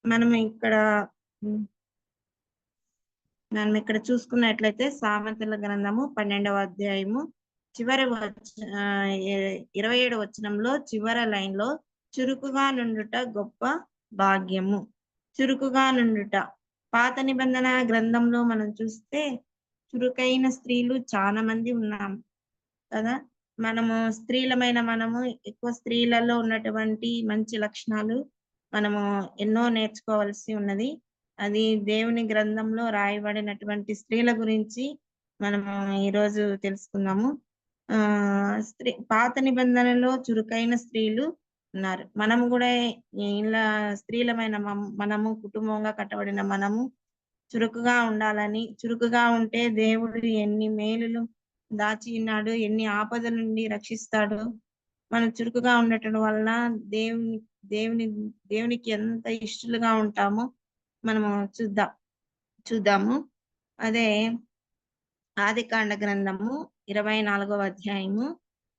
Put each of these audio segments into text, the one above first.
మనం ఇక్కడ మనం ఇక్కడ చూసుకున్నట్లయితే సామెతల గ్రంథము 12వ అధ్యాయము చివరి 27వ వచనంలో చివరి లైన్ లో చురుకుగా నుండుట గొప్ప భాగ్యము. చురుకుగా నుండుట. పాత నిబంధన గ్రంథంలో మనం చూస్తే చురుకైన స్త్రీలు చాలా మంది ఉన్నాం కదా. మనము స్త్రీలమైన మనము ఎక్కువ స్త్రీలలో ఉన్నటువంటి మంచి లక్షణాలు మనము ఎన్నో నేర్చుకోవాల్సి ఉన్నది. అది దేవుని గ్రంథంలో రాయబడినటువంటి స్త్రీల గురించి మనము ఈరోజు తెలుసుకుందాము. పాత నిబంధనలో చురుకైన స్త్రీలు ఉన్నారు. మనము కూడా ఇలా స్త్రీలమైన మనము కుటుంబంగా కట్టబడిన మనము చురుకుగా ఉండాలని, చురుకుగా ఉంటే దేవుడు ఎన్ని మేలులు దాచి ఉన్నాడు, ఎన్ని ఆపదల నుండి రక్షిస్తాడు. మనం చురుకుగా ఉండటం వల్ల దేవునికి ఎంత ఇష్టలుగా ఉంటామో మనము చూద్దాము. అదే ఆదికాండ గ్రంథము 24వ అధ్యాయము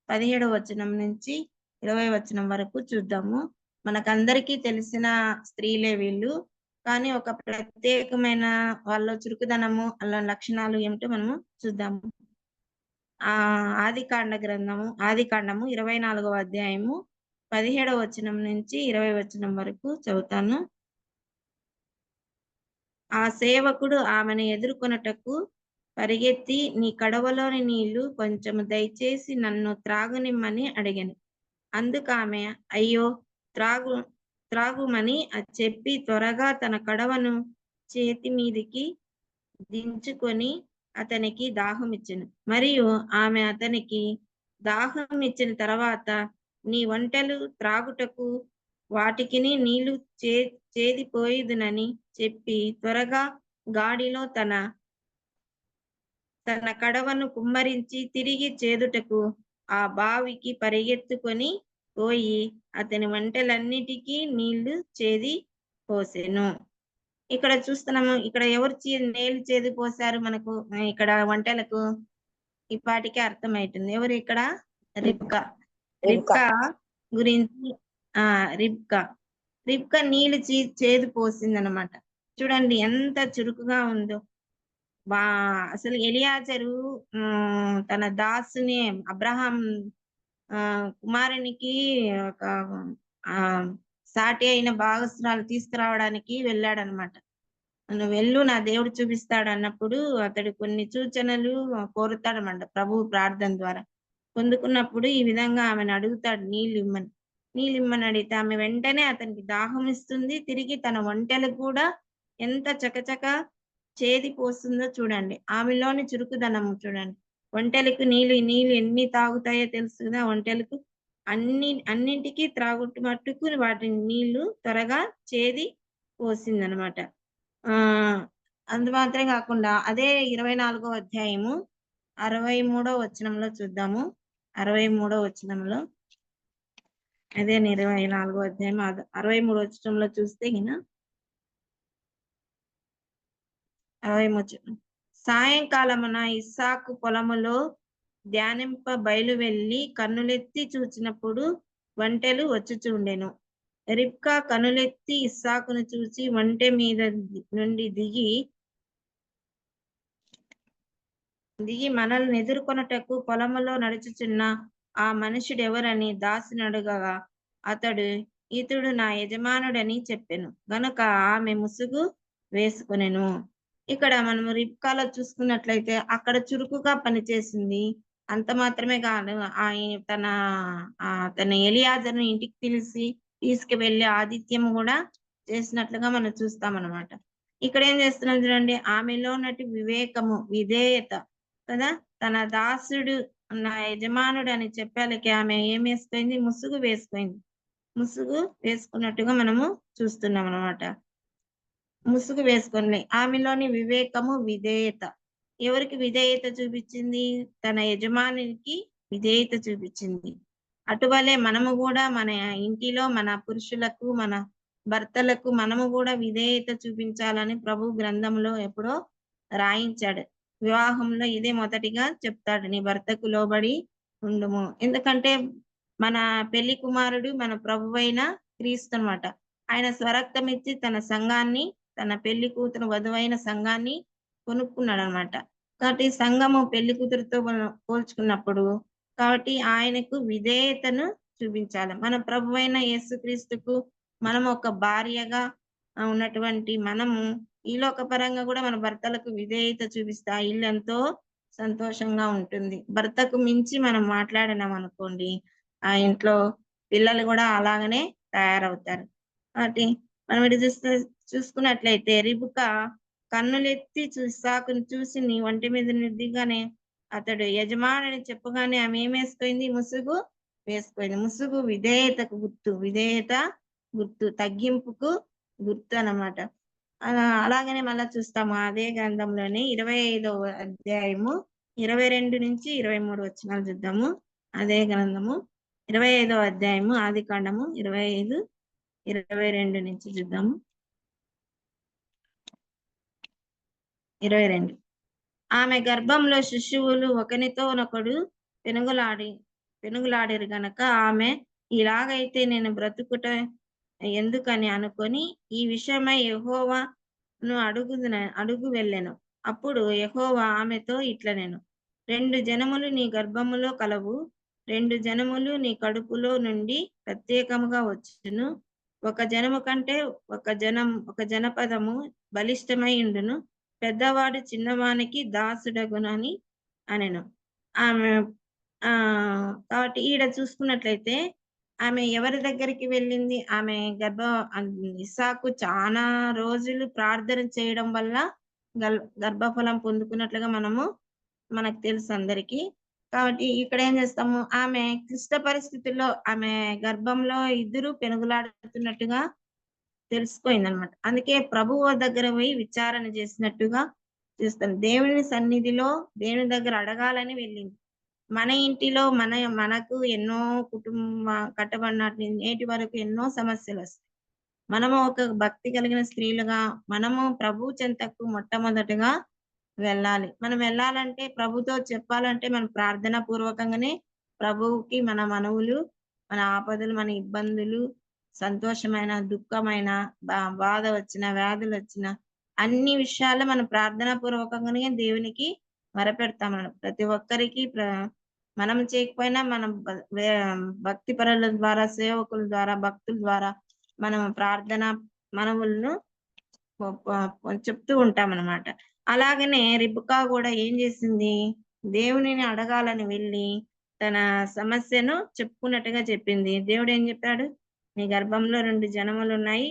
17వ వచనం నుంచి 20వ వచనం వరకు చూద్దాము. మనకందరికీ తెలిసిన స్త్రీలే వీళ్ళు, కానీ ఒక ప్రత్యేకమైన వాళ్ళ చురుకుదనము వాళ్ళ లక్షణాలు ఏమిటో మనము చూద్దాము. ఆదికాండము 24వ అధ్యాయము 17వ వచనం నుంచి 20వ వచనం వరకు చదువుతాను. ఆ సేవకుడు ఆమెను ఎదుర్కొనుటకు పరిగెత్తి, నీ కడవలోని నీళ్లు కొంచెము దయచేసి నన్ను త్రాగునిమ్మని అడిగాను. అందుకు ఆమె, అయ్యో, త్రాగుమని చెప్పి త్వరగా తన కడవను చేతి మీదికి దించుకొని అతనికి దాహం ఇచ్చెను. మరియు ఆమె అతనికి దాహం ఇచ్చిన తర్వాత, నీ ఒంటెలు త్రాగుటకు వాటికిని నీళ్లు చేదిపోయిదునని చెప్పి త్వరగా గాడిలో తన కడవను కుమ్మరించి తిరిగి చేదుటకు ఆ బావికి పరిగెత్తుకొని పోయి అతని ఒంటెలన్నిటికీ నీళ్లు చేది పోసెను. ఇక్కడ చూస్తున్నాము, ఇక్కడ ఎవరు నీళ్లు చేది పోసారు మనకు ఇక్కడ ఒంటెలకు ఇప్పటికే అర్థమైతుంది. ఎవరు ఇక్కడ? రిబ్కా గురించి. రిబ్కా నీళ్లు చేదు పోసింది అనమాట. చూడండి ఎంత చురుకుగా ఉందో. అసలు ఎలియాజరు తన దాసుని అబ్రహాం కుమారునికి ఒక సాటి అయిన భాగస్రాలు తీసుకురావడానికి వెళ్ళాడనమాట. నువ్వు వెళ్ళు, నా దేవుడు చూపిస్తాడు అన్నప్పుడు అతడు కొన్ని సూచనలు కోరుతాడనమాట ప్రభు ప్రార్థన ద్వారా. పొందుకున్నప్పుడు ఈ విధంగా ఆమెను అడుగుతాడు, నీళ్ళు ఇమ్మని అడిగితే ఆమె వెంటనే అతనికి దాహం ఇస్తుంది. తిరిగి తన ఒంటెలకు కూడా ఎంత చకచక చేది పోస్తుందో చూడండి. ఆమెలోని చురుకుదనము చూడండి. ఒంటెలకు నీళ్ళు ఎన్ని తాగుతాయో తెలుసు కదా. ఒంటెలకు అన్నింటికి త్రాగుట్టు మట్టుకు వాటి నీళ్లు త్వరగా చేది పోసిందనమాట. అందు మాత్రమే కాకుండా అదే 24వ అధ్యాయము 63వ వచనంలో చూద్దాము. 63వ వచనంలో, అదే 24వ అధ్యాయం 63వ వచనంలో చూస్తే సాయంకాలమున ఇస్సాకు పొలములో ధ్యానింప బయలు వెళ్ళి కన్నులెత్తి చూచినప్పుడు ఒంటెలు వచ్చుచుండెను. రిబ్కా కనులెత్తి ఇస్సాకును చూసి ఒంటె మీద నుండి దిగి మనల్ని ఎదుర్కొనుటకు పొలములో నడుచుచున్న ఆ మనుషుడెవరని దాసిని అడగగా అతడు, ఇతడు నా యజమానుడని చెప్పెను. గనుక ఆమె ముసుగు వేసుకొనెను. ఇక్కడ మనము రిబ్కాలో చూసుకున్నట్లయితే అక్కడ చురుకుగా పనిచేసింది. అంత మాత్రమే కాదు, తన ఎలియాజర్ను ఇంటికి తీసుకువెళ్ళి ఆతిథ్యం కూడా చేసినట్లుగా మనం చూస్తామన్నమాట. ఇక్కడ ఏం చేస్తున్నాం చూడండి, ఆమెలో ఉన్నట్టు వివేకము, విధేయత కదా. తన దాసుడు నా యజమానుడు అని చెప్పాలకి ఆమె ఏం వేసుకుంది? ముసుగు వేసుకుంది. ముసుగు వేసుకున్నట్టుగా మనము చూస్తున్నాం అనమాట. ముసుగు వేసుకొని ఆమెలోని వివేకము, విధేయత. ఎవరికి విధేయత చూపించింది? తన యజమానికి విధేయత చూపించింది. అటువలే మనము కూడా మన ఇంటిలో మన పురుషులకు, మన భర్తలకు మనము కూడా విధేయత చూపించాలని ప్రభు గ్రంథంలో ఎప్పుడో రాయించాడు. వివాహంలో ఇదే మొదటిగా చెప్తాడు, నీ భర్తకు లోబడి ఉండుము. ఎందుకంటే మన పెళ్లి కుమారుడు మన ప్రభువైన క్రీస్తు అనమాట. ఆయన స్వరక్తం ఇచ్చి తన సంఘాన్ని, తన పెళ్లి కూతురు వధువైన సంఘాన్ని కొనుక్కున్నాడనమాట. కాబట్టి సంఘము పెళ్లి కూతురుతో పోల్చుకున్నప్పుడు కాబట్టి ఆయనకు విధేయతను చూపించాలి. మన ప్రభువైన యేసుక్రీస్తుకు మనం ఒక భార్యగా ఉన్నటువంటి మనము ఈ లోకపరంగా కూడా మన భర్తలకు విధేయత చూపిస్తే ఆ ఇల్లు ఎంతో సంతోషంగా ఉంటుంది. భర్తకు మించి మనం మాట్లాడినాం అనుకోండి, ఆ ఇంట్లో పిల్లలు కూడా అలాగనే తయారవుతారు. కాబట్టి మనం ఇటు చూసుకున్నట్లయితే రిబకా కన్నులెత్తి ఇస్సాకును చూసి నీ ఒంటి మీద దిగగానే అతడు యజమానిని చెప్పగానే ఆమె ఏమేసుకుంది? ముసుగు వేసుకుంది. ముసుగు విధేయతకు గుర్తు. విధేయత గుర్తు. తగ్గింపుకు గుర్తు అన్నమాట. అలాగనే మళ్ళా చూస్తాము అదే గ్రంథంలోని 25వ అధ్యాయము 22-23 వచనాలు చూద్దాము. అదే గ్రంథము 25వ అధ్యాయము ఆదికాండము 25-22 నుంచి చూద్దాము. 22. ఆమె గర్భంలో శిశువులు ఒకనితోనొకడు పెనుగులాడిరు గనక ఆమె ఇలాగైతే నేను బ్రతుకుట ఎందుకని అనుకొని ఈ విషయమై యెహోవాను అడుగు వెళ్ళెను. అప్పుడు యెహోవా ఆమెతో ఇట్లనెను, 2 జనములు నీ గర్భములో కలవు, 2 జనములు నీ కడుపులో నుండి ప్రత్యేకముగా వచ్చును. ఒక జనము కంటే ఒక జనపదము బలిష్టమై ఉండును. పెద్దవాడు చిన్నవానికి దాసుడగునని అనెను. ఆమె కాబట్టి ఈడ చూసుకున్నట్లయితే ఆమె ఎవరి దగ్గరికి వెళ్ళింది? ఆమె ఇస్సాకు చాలా రోజులు ప్రార్థన చేయడం వల్ల గర్భఫలం పొందుకున్నట్లుగా మనకు తెలుసు అందరికీ. కాబట్టి ఇక్కడ ఏం చేస్తాము? ఆమె క్లిష్ట పరిస్థితుల్లో ఆమె గర్భంలో ఇద్దరు పెనుగులాడుతున్నట్టుగా తెలిసిపోయిందనమాట. అందుకే ప్రభువు దగ్గర పోయి విచారణ చేసినట్టుగా చూస్తాం. దేవుని సన్నిధిలో దేవుని దగ్గర అడగాలని వెళ్ళింది. మన ఇంటిలో మనకు ఎన్నో కట్టబడినట్లు నేటి వరకు ఎన్నో సమస్యలు వస్తాయి. మనము ఒక భక్తి కలిగిన స్త్రీలుగా మనము ప్రభు చెంతకు మొట్టమొదటిగా వెళ్ళాలి. మనం వెళ్ళాలంటే ప్రభుతో చెప్పాలంటే మనం ప్రార్థన పూర్వకంగానే ప్రభువుకి మన మనవులు, మన ఆపదలు, మన ఇబ్బందులు, సంతోషమైన, దుఃఖమైన, బాధ వచ్చిన, వ్యాధులు వచ్చిన అన్ని విషయాల్లో మనం ప్రార్థనా పూర్వకంగానే దేవునికి మొరపెడతాం. ప్రతి ఒక్కరికి మనం చేయకపోయినా మనం భక్తి పరుల ద్వారా, సేవకుల ద్వారా, భక్తుల ద్వారా మనం ప్రార్థన మనవులను చెప్తూ ఉంటాం అన్నమాట. అలాగనే రిబ్కా కూడా ఏం చేసింది? దేవునిని అడగాలని వెళ్ళి తన సమస్యను చెప్పుకున్నట్టుగా చెప్పింది. దేవుడు ఏం చెప్పాడు? నీ గర్భంలో 2 జనములు ఉన్నాయి.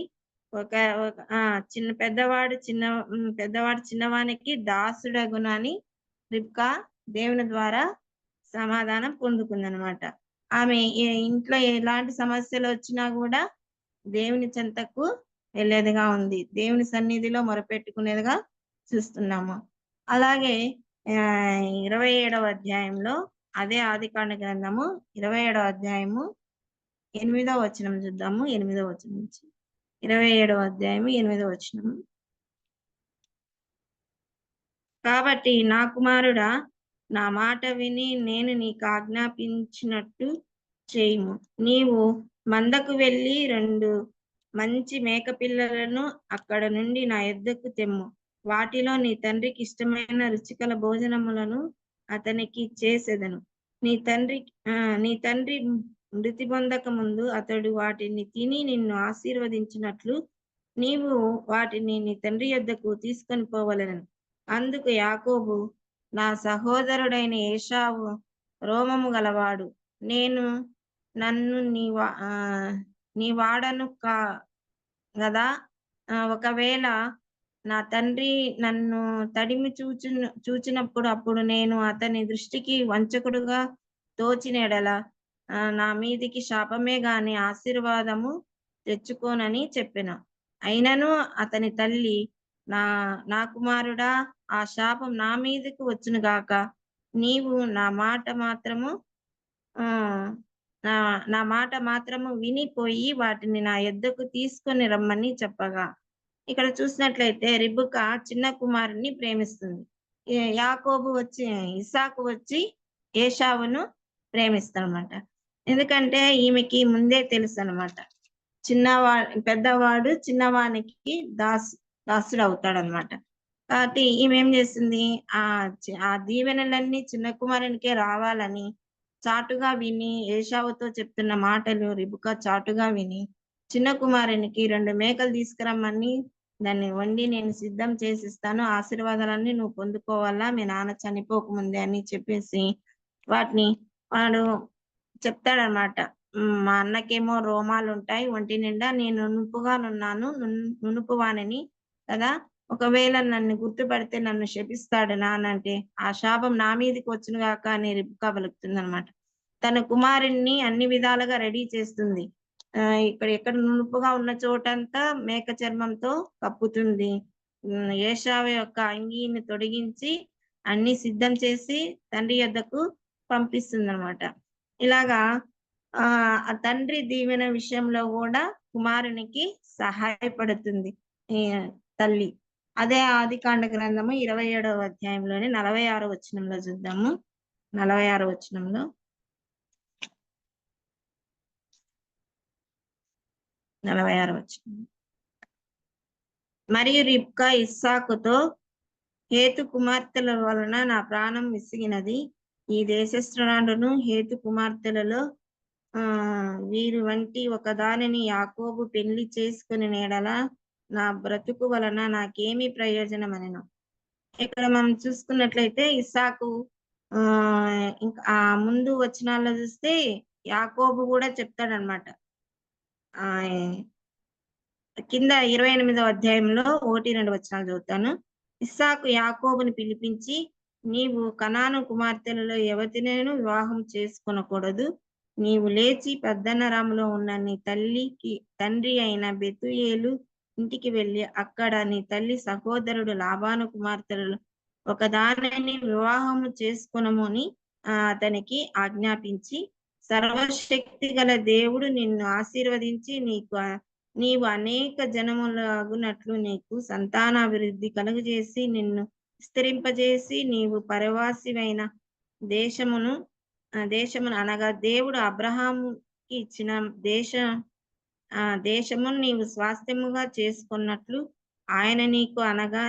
పెద్దవాడు చిన్నవానికి దాసుడగును అని రిబ్కా దేవుని ద్వారా సమాధానం పొందుకుందనమాట. ఆమె ఇంట్లో ఎలాంటి సమస్యలు వచ్చినా కూడా దేవుని చెంతకు వెళ్ళేదిగా ఉంది. దేవుని సన్నిధిలో మొరపెట్టుకునేదిగా చూస్తున్నాము. అలాగే 27వ అధ్యాయంలో అదే ఆదికాండ గ్రంథము 27వ అధ్యాయము 8వ వచనం చూద్దాము. 8వ వచనం నుంచి 27వ అధ్యాయము 8వ వచనం. కాబట్టి నా కుమారుడా, నా మాట విని నేను నీకు ఆజ్ఞాపించినట్టు చేయుము. నీవు మందకు వెళ్ళి 2 మంచి మేకపిల్లలను అక్కడ నుండి నా యొద్దకు తెమ్ము. వాటిలో నీ తండ్రికి ఇష్టమైన రుచికల భోజనములను అతనికి చేసేదను. నీ తండ్రి మృతి పొందక ముందు అతడు వాటిని తిని నిన్ను ఆశీర్వదించినట్లు నీవు వాటిని నీ తండ్రి యొద్దకు తీసుకొని పోవలెను. అందుకు యాకోబు, నా సహోదరుడైన ఏశావు రోమము గలవాడు, నన్ను నీ వాడను గదా. ఒకవేళ నా తండ్రి నన్ను తడిమి చూచినప్పుడు అప్పుడు నేను అతని దృష్టికి వంచకుడుగా తోచిన ఎడల నా మీదికి శాపమే గాని ఆశీర్వాదము తెచ్చుకోనని చెప్పెను. అయినను అతని తల్లి, నా కుమారుడా, ఆ శాపం నా మీదకు వచ్చును గాక. నీవు నా మాట మాత్రము వినిపోయి వాటిని నా యొద్దకు తీసుకొని రమ్మని చెప్పగా, ఇక్కడ చూసినట్లయితే రిబ్కా చిన్న కుమారుని ప్రేమిస్తుంది. ఇస్సాకు వచ్చి ఏశావును ప్రేమిస్తాడనమాట. ఎందుకంటే ఈమెకి ముందే తెలుసు అనమాట, పెద్దవాడు చిన్నవానికి దాసుడు అవుతాడనమాట. కాబట్టి ఈమెం చేసింది, ఆ దీవెనలన్నీ చిన్న కుమారునికే రావాలని చాటుగా విని, ఏశావుతో చెప్తున్న మాటలు రిబ్కా చాటుగా విని, చిన్న కుమారునికి 2 మేకలు తీసుకురమ్మని, దాన్ని వండి నేను సిద్ధం చేసిస్తాను. ఆశీర్వాదాలన్నీ నువ్వు పొందుకోవాలా మీ నాన్న చనిపోకముందే అని చెప్పేసి, వాటిని వాడు చెప్తాడనమాట. మా అన్నకేమో రోమాలుంటాయి ఒంటి నిండా. నేను నునుపుగానున్నాను. నునుపు వానిని కదా! ఒకవేళ నన్ను గుర్తుపడితే నన్ను శపిస్తాడు నానంటే, ఆ శాపం నా మీదకి వచ్చును గాక అని రిబ్కా పలుకుతుందనమాట. తన కుమారుడిని అన్ని విధాలుగా రెడీ చేస్తుంది. ఎక్కడ నునుపుగా ఉన్న చోటంతా మేక చర్మంతో కప్పుతుంది. ఏశావు యొక్క అంగీని తొడిగించి అన్నీ సిద్ధం చేసి తండ్రి యొద్దకు పంపిస్తుందనమాట. ఇలాగా ఆ తండ్రి దీవెన విషయంలో గూడా కుమారునికి సహాయపడుతుంది ఈ తల్లి. అదే ఆదికాండ గ్రంథము 27వ అధ్యాయంలోని 46 వచనంలో చూద్దాము. 46 వచనంలో 46 వచనం. మరియు రిబ్కా ఇస్సాకుతో, హేతు కుమార్తెల వలన నా ప్రాణం విసిగినది. ఈ దేశస్థురాండును హేతు కుమార్తెలలో వీరి వంటి ఒకదానిని యాకోబు పెళ్లి చేసుకుని ఎడల నా బ్రతుకు వలన నాకేమి ప్రయోజనమనెను. ఇక్కడ మనం చూసుకున్నట్లయితే ఇస్సాకు ఇంకా ముందు వచనాల్లో చూస్తే యాకోబు కూడా చెప్తాడనమాట. కింద 28వ అధ్యాయంలో 1-2 వచనాలు చదువుతాను. ఇస్సాకు యాకోబుని పిలిపించి, నీవు కనాను కుమార్తెలలో ఎవరినైనా వివాహం చేసుకొనకూడదు. నీవు లేచి పద్దనరాములో ఉన్న నీ తండ్రి అయిన బెతూయేలు ఇంటికి వెళ్ళి అక్కడ నీ తల్లి సహోదరుడు లాబాను కుమార్తెలలో ఒకదానిని వివాహము చేసుకొనుమని అతనికి ఆజ్ఞాపించి, సర్వశక్తి గల దేవుడు నిన్ను ఆశీర్వదించి నీవు అనేక జనములగునట్లు నీకు సంతానాభివృద్ధి కలుగజేసి నిన్ను విస్తరింపజేసి నీవు పరవాసివైన దేశమును అనగా దేవుడు అబ్రహాముకి ఇచ్చిన దేశమును నీవు స్వాస్థ్యముగా చేసుకున్నట్లు ఆయన నీకు అనగా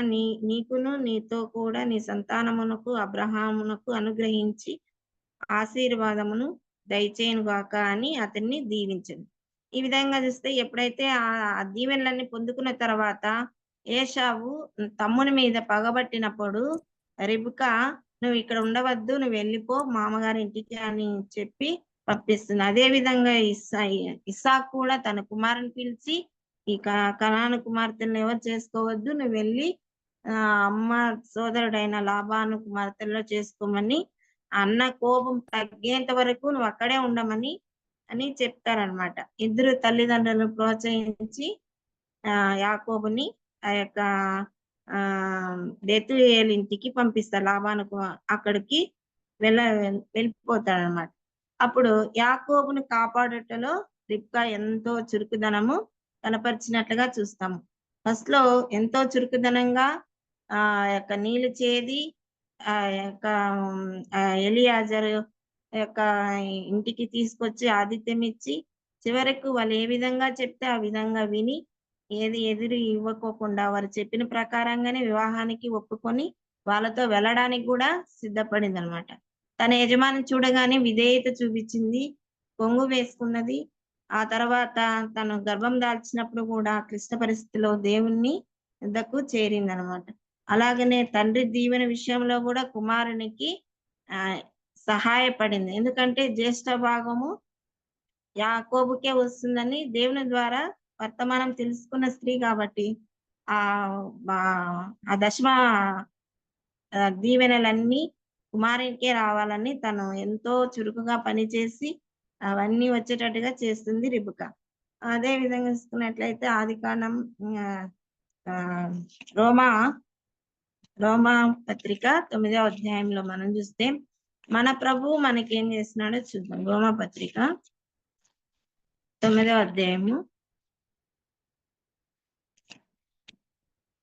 నీకును నీతో కూడా నీ సంతానమునకు అబ్రహామునకు అనుగ్రహించి ఆశీర్వాదమును దయచేయునుగాక అని అతన్ని దీవించను. ఈ విధంగా చూస్తే ఎప్పుడైతే ఆ దీవెనలన్నీ పొందుకున్న తర్వాత ఏశావు తమ్ముని మీద పగబట్టినప్పుడు రిబ్కా నువ్వు ఇక్కడ ఉండవద్దు, నువ్వు వెళ్ళిపో మామగారి ఇంటికి అని చెప్పి పంపిస్తుంది. అదే విధంగా ఇస్సాకు కూడా తన కుమారుని పిలిచి ఈ కనాను కుమార్తెలను ఎవరు చేసుకోవద్దు, నువ్వు వెళ్ళి అమ్మ సోదరుడైన లాబాను కుమార్తెల్లో చేసుకోమని, అన్న కోపం తగ్గేంత వరకు నువ్వు అక్కడే ఉండమని చెప్తారనమాట. ఇద్దరు తల్లిదండ్రులను ప్రోత్సహించి యాకోబుని ఆ యొక్క బెతూయేలు ఇంటికి పంపిస్తారు. లాబానుకు అక్కడికి వెళ్ళిపోతాడనమాట. అప్పుడు యాకోబును కాపాడుటలో రిబ్కా ఎంతో చురుకుదనము కనపరిచినట్లుగా చూస్తాము. ఫస్ట్ లో ఎంతో చురుకుదనంగా యొక్క నీళ్లు చేది యొక్క ఎలియాజరు యొక్క ఇంటికి తీసుకొచ్చి ఆతిథ్యం ఇచ్చి, చివరకు వాళ్ళు ఏ విధంగా చెప్తే ఆ విధంగా విని ఏది ఎదురు ఇవ్వకోకుండా వారు చెప్పిన ప్రకారంగానే వివాహానికి ఒప్పుకొని వాళ్ళతో వెళ్ళడానికి కూడా సిద్ధపడింది అనమాట. తన యజమాని చూడగానే విధేయత చూపించింది, కొంగు వేసుకున్నది. ఆ తర్వాత తను గర్భం దాల్చినప్పుడు కూడా క్లిష్ట పరిస్థితిలో దేవుణ్ణి వద్దకు చేరింది అనమాట. అలాగనే తండ్రి దీవెన విషయంలో కూడా కుమారునికి సహాయపడింది. ఎందుకంటే జ్యేష్ఠ భాగము యాకోబుకే వస్తుందని దేవుని ద్వారా వర్తమానం తెలుసుకున్న స్త్రీ కాబట్టి ఆ దశమ దీవెనలన్నీ కుమారునికే రావాలని తను ఎంతో చురుకుగా పనిచేసి అవన్నీ వచ్చేటట్టుగా చేస్తుంది రిబ్కా. అదే విధంగా చూసుకున్నట్లయితే ఆదికాండం రోమా పత్రిక 9వ అధ్యాయంలో మనం చూస్తే మన ప్రభువు మనకేం చేస్తున్నాడో చూద్దాం. రోమా పత్రిక 9వ అధ్యాయము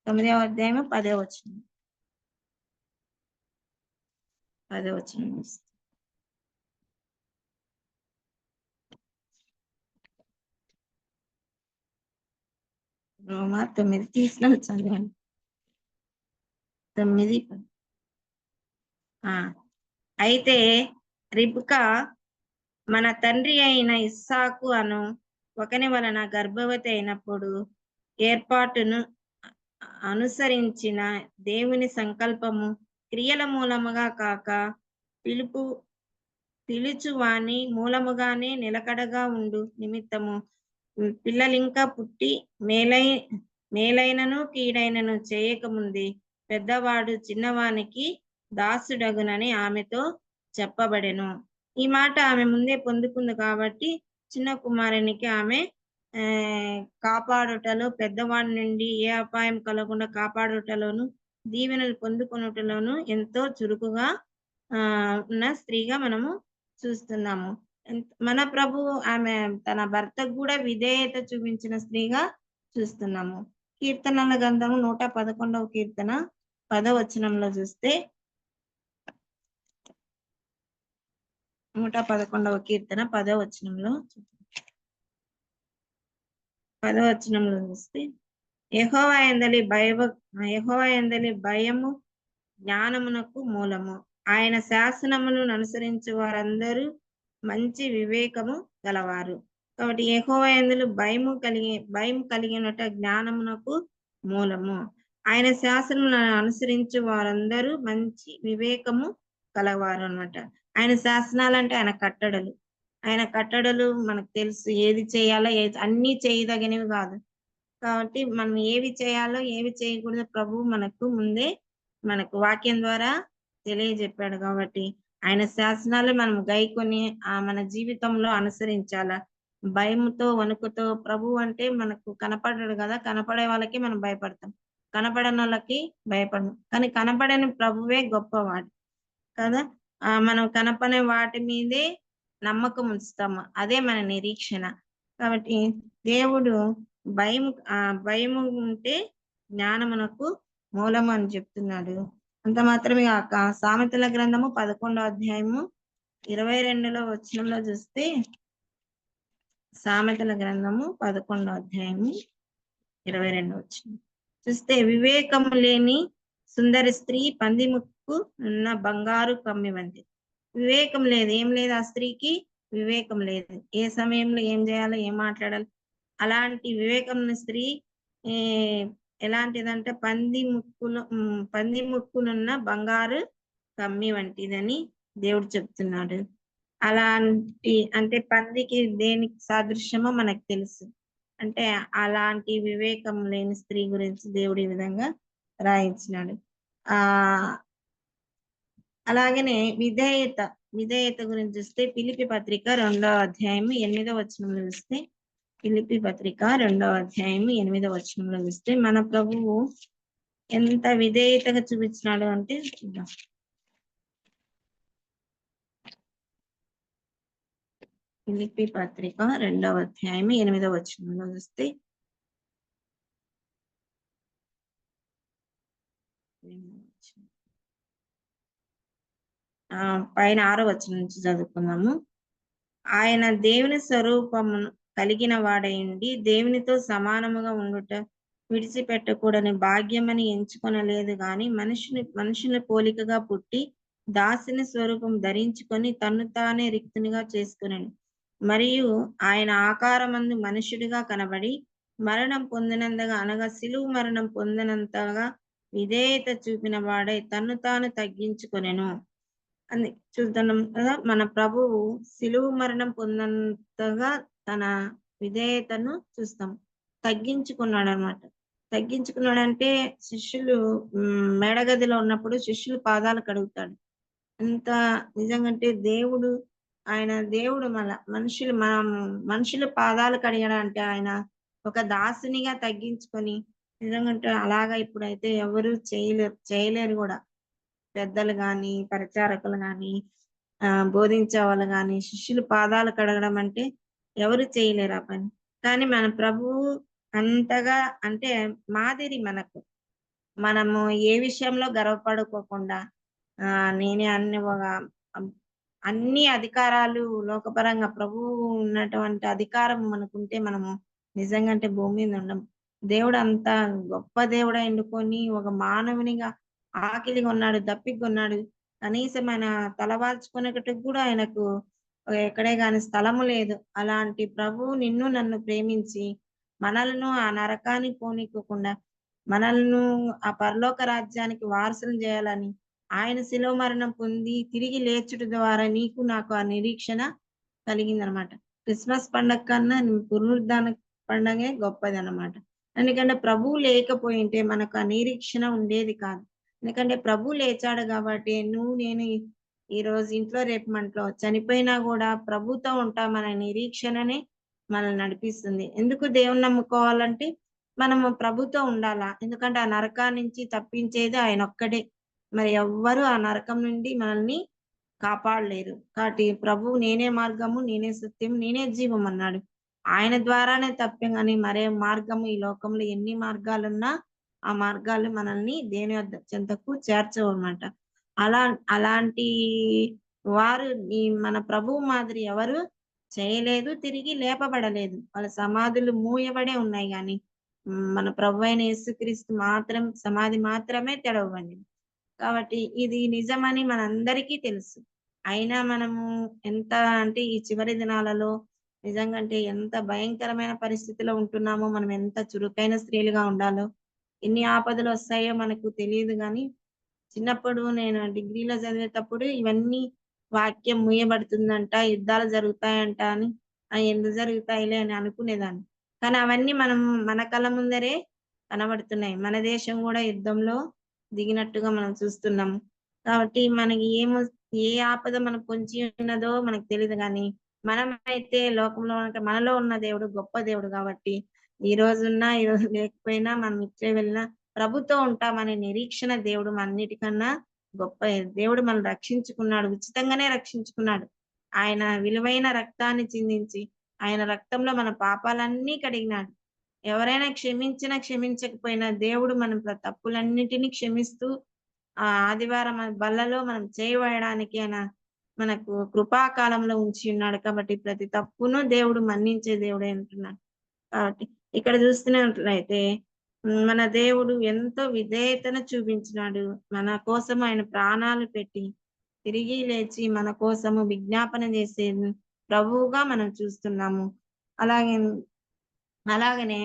10వ వచనం. 10వ వచనం. రోమా 9 తీసినవి చదవండి. 9, 10. ఆ! అయితే రిబ్కా మన తండ్రి అయిన ఇస్సాకు అను ఒకని వలన గర్భవతి అయినప్పుడు ఏర్పాటును అనుసరించిన దేవుని సంకల్పము క్రియల మూలముగా కాక పిలుపు పిలుచువాని మూలముగానే నిలకడగా ఉండు నిమిత్తము పిల్లలింకా పుట్టి మేలై మేలైనను కీడైనను చేయకముందే పెద్దవాడు చిన్నవానికి దాసుడగునని ఆమెతో చెప్పబడెను. ఈ మాట ఆమె ముందే పొందుకుంది కాబట్టి చిన్న కుమారునికి ఆమె ఆ, కాపాడుటలో పెద్దవాడి నుండి ఏ అపాయం కలగకుండా కాపాడుటలోను దీవెనలు పొందుకొనుటలోను ఎంతో చురుకుగా ఆ ఉన్న స్త్రీగా మనము చూస్తున్నాము. మన ప్రభు ఆమె తన భర్తకు కూడా విధేయత చూపించిన స్త్రీగా చూస్తున్నాము. కీర్తనల గ్రంథము 111వ కీర్తన 10వ వచనంలో చూస్తే 111వ కీర్తన 10వ వచనంలో 10వ వచనంలో చూస్తే యెహోవా యందలి భయము జ్ఞానమునకు మూలము. ఆయన శాసనములను అనుసరించు వారందరూ మంచి వివేకము గలవారు. కాబట్టి యెహోవా యందు భయం కలిగినట జ్ఞానమునకు మూలము. ఆయన శాసనములను అనుసరించు వారందరూ మంచి వివేకము కలవారు అన్నమాట. ఆయన శాసనాలంటే ఆయన కట్టడలు మనకు తెలుసు. ఏది చేయాలో అన్నీ చేయదగినవి కాదు. కాబట్టి మనం ఏవి చేయాలో ఏవి చేయకూడదో ప్రభువు మనకు ముందే మనకు వాక్యం ద్వారా తెలియజెప్పాడు కాబట్టి ఆయన శాసనాలు మనం గైకొని మన జీవితంలో అనుసరించాల. భయముతో వణుకుతో ప్రభువు అంటే మనకు కనపడడు కదా, కనపడే వాళ్ళకి మనం భయపడతాం, కనపడని వాళ్ళకి భయపడము. కానీ కనపడని ప్రభువే గొప్పవాడు కదా. మనం కనపడే వాటి మీదే నమ్మకం ఉంచుతాము, అదే మన నిరీక్షణ. కాబట్టి దేవుడు భయము ఉంటే జ్ఞానమునకు మూలము అని చెప్తున్నాడు. అంత మాత్రమే కాక సామెతల గ్రంథము 11వ అధ్యాయము 22వ వచనంలో చూస్తే, సామెతల గ్రంథము 11వ అధ్యాయము 22వ వచనం చూస్తే, వివేకము లేని సుందరి స్త్రీ పంది ముక్కు ఉన్న బంగారు కమ్మి వంటి. వివేకం లేదు, ఏం లేదు ఆ స్త్రీకి, వివేకం లేదు. ఏ సమయంలో ఏం చేయాలో ఏం మాట్లాడాలి, అలాంటి వివేకం స్త్రీ ఎలాంటిదంటే పంది ముక్కునున్న బంగారు కమ్మి వంటిదని దేవుడు చెప్తున్నాడు. అలాంటి అంటే పందికి దేనికి సాదృశ్యమో మనకు తెలుసు. అంటే అలాంటి వివేకం లేని స్త్రీ గురించి దేవుడు ఈ విధంగా రాయించినాడు. అలాగనే విధేయత గురించి చూస్తే ఫిలిప్పీ పత్రిక 2వ అధ్యాయము 8వ వచనంలో చూస్తే, ఫిలిప్పీ పత్రిక 2వ అధ్యాయము 8వ వచనంలో చూస్తే మన ప్రభువు ఎంత విధేయతగా చూపించినాడు అంటే చూద్దాం. ఫిలిప్పీ పత్రిక 2వ అధ్యాయము 8వ వచనంలో చూస్తే, పైన 6వ వచనం నుంచి చదువుకుందాము. ఆయన దేవుని స్వరూపమును కలిగిన వాడైండి దేవునితో సమానముగా ఉండుట విడిచిపెట్టకూడని భాగ్యమని ఎంచుకొనలేదు గాని మనుషుని పోలికగా పుట్టి దాసుని స్వరూపం ధరించుకొని తన్ను తానే రిక్తునిగా చేసుకునను. మరియు ఆయన ఆకారమందు మనుషుడిగా కనబడి మరణం పొందినంతగా అనగా సిలువు మరణం పొందినంతగా విధేయత చూపిన వాడై తన్ను తాను తగ్గించుకొనెను అని చూస్తున్నాం కదా. మన ప్రభువు సిలువు మరణం పొందినంతగా తన విధేయతను చూస్తాం, తగ్గించుకున్నాడు అనమాట. తగ్గించుకున్నాడంటే శిష్యులు మేడగదిలో ఉన్నప్పుడు శిష్యులు పాదాలు కడుగుతాడు. అంత నిజంగా దేవుడు మనుషుల పాదాలు కడిగడం అంటే ఆయన ఒక దాసునిగా తగ్గించుకొని నిజంగా అలాగా ఇప్పుడైతే ఎవరు చేయలేరు కూడా. పెద్దలు గాని పరిచారకులు గాని బోధించే వాళ్ళు గాని శిష్యులు పాదాలు కడగడం అంటే ఎవరు చేయలేరు ఆ పని. కానీ మన ప్రభువు అంతగా అంటే మాదిరి మనకు. మనము ఏ విషయంలో గర్వపడుకోకుండా నేనే అన్ని అధికారాలు లోకపరంగా ప్రభువు ఉన్నటువంటి అధికారం మనకుంటే మనము నిజంగా అంటే భూమి మీద ఉండం. దేవుడు అంత గొప్ప దేవుడై ఉండుకొని ఒక మానవునిగా ఆకలిగా ఉన్నాడు, దప్పికగా ఉన్నాడు. కనీసం ఆయన తలవాల్చుకునేటట్టుకు కూడా ఆయనకు ఎక్కడే గాని స్థలము లేదు. అలాంటి ప్రభువు నిన్ను నన్ను ప్రేమించి మనలను ఆ నరకానికి పోనీకోకుండా మనలను ఆ పరలోక రాజ్యానికి వారసులను చేయాలని ఆయన శిలువ మరణం పొంది తిరిగి లేచుట ద్వారా నీకు నాకు ఆ నిరీక్షణ కలిగిందనమాట. క్రిస్మస్ పండగ కన్నా పునరుద్ధాన పండగే గొప్పదనమాట. ఎందుకంటే ప్రభువు లేకపోయుంటే మనకు ఆ నిరీక్షణ ఉండేది కాదు. ఎందుకంటే ప్రభువు లేచాడు గాబట్టి నువ్వు నేను ఈరోజు ఇంట్లో రేపు మనతో చనిపోయినా గూడా ప్రభుతో ఉంటామనే నిరీక్షణనే మనల్ని నడిపిస్తుంది. ఎందుకు దేవున్ని నమ్ముకోవాలంటే మనము ప్రభుతో ఉండాలా. ఎందుకంటే ఆ నరకాన్నించి తప్పించేది ఆయనొక్కడే. మరి ఎవ్వరు ఆ నరకం నుండి మనల్ని కాపాడలేరు. కాబట్టి ప్రభువు నేనే మార్గము, నేనే సత్యం, నేనే జీవం అన్నాడు. ఆయన ద్వారానే తప్పే గాని మరే మార్గము ఈ లోకంలో ఎన్ని మార్గాలున్నా, ఆ మార్గాలు మనల్ని దేని వద్ద చెంతకు చేర్చవన్నమాట. అలా అలాంటి వారు ఈ మన ప్రభువు మాదిరి ఎవరు చేయలేదు, తిరిగి లేపబడలేదు. వాళ్ళ సమాధులు మూయబడే ఉన్నాయి గాని, మన ప్రభువైన యేసుక్రీస్తు మాత్రం సమాధి మాత్రమే తెరవబడింది. కాబట్టి ఇది నిజమని మనందరికీ తెలుసు. అయినా మనము ఎంత అంటే ఈ చివరి దినాలలో నిజంగా అంటే ఎంత భయంకరమైన పరిస్థితిలో ఉంటున్నామో, మనం ఎంత చురుకైన స్త్రీలుగా ఉండాలో, ఎన్ని ఆపదలొస్తాయో మనకు తెలీదు గానీ, చిన్నప్పుడు నేను డిగ్రీలో చదివేటప్పుడు ఇవన్నీ వాక్యం మూయబడుతుందంట, యుద్ధాలు జరుగుతాయంట అని, ఎందుకు జరుగుతాయిలే అని అనుకునేదాన్ని. కానీ అవన్నీ మనం మన కళ్ళ ముందరే కనబడుతున్నాయి. మన దేశం గూడా యుద్ధంలో దిగినట్టుగా మనం చూస్తున్నాము. కాబట్టి మనకి ఏ ఆపద మనకు పొంచి ఉన్నదో మనకు తెలీదు గానీ, మనమైతే లోకంలో అంటే మనలో ఉన్న దేవుడు గొప్ప దేవుడు గాబట్టి, ఈరోజు లేకపోయినా మనం ఇట్లే వెళ్ళినా ప్రభుతో ఉంటామనే నిరీక్షణ దేవుడు మన్నిటికన్నా గొప్ప దేవుడు మనల్ని రక్షించుకున్నాడు. ఉచితంగానే రక్షించుకున్నాడు. ఆయన విలువైన రక్తాన్ని చిందించి, ఆయన రక్తంలో మన పాపాలన్నీ కడిగినాడు. ఎవరైనా క్షమించినా, క్షమించకపోయినా దేవుడు మన తప్పులన్నిటిని క్షమిస్తూ ఆదివారం బల్లలో మనం చేయి వేయడానికి ఆయన మనకు కృపాకాలంలో ఉంచి ఉన్నాడు కాబట్టి ప్రతి తప్పును దేవుడు మన్నించే దేవుడే ఉంటున్నాడు. కాబట్టి ఇక్కడ చూస్తున్నట్లయితే మన దేవుడు ఎంతో విధేయతను చూపించినాడు. మన కోసం ఆయన ప్రాణాలు పెట్టి తిరిగి లేచి మన కోసము విజ్ఞాపన చేసే ప్రభువుగా మనం చూస్తున్నాము. అలాగే అలాగనే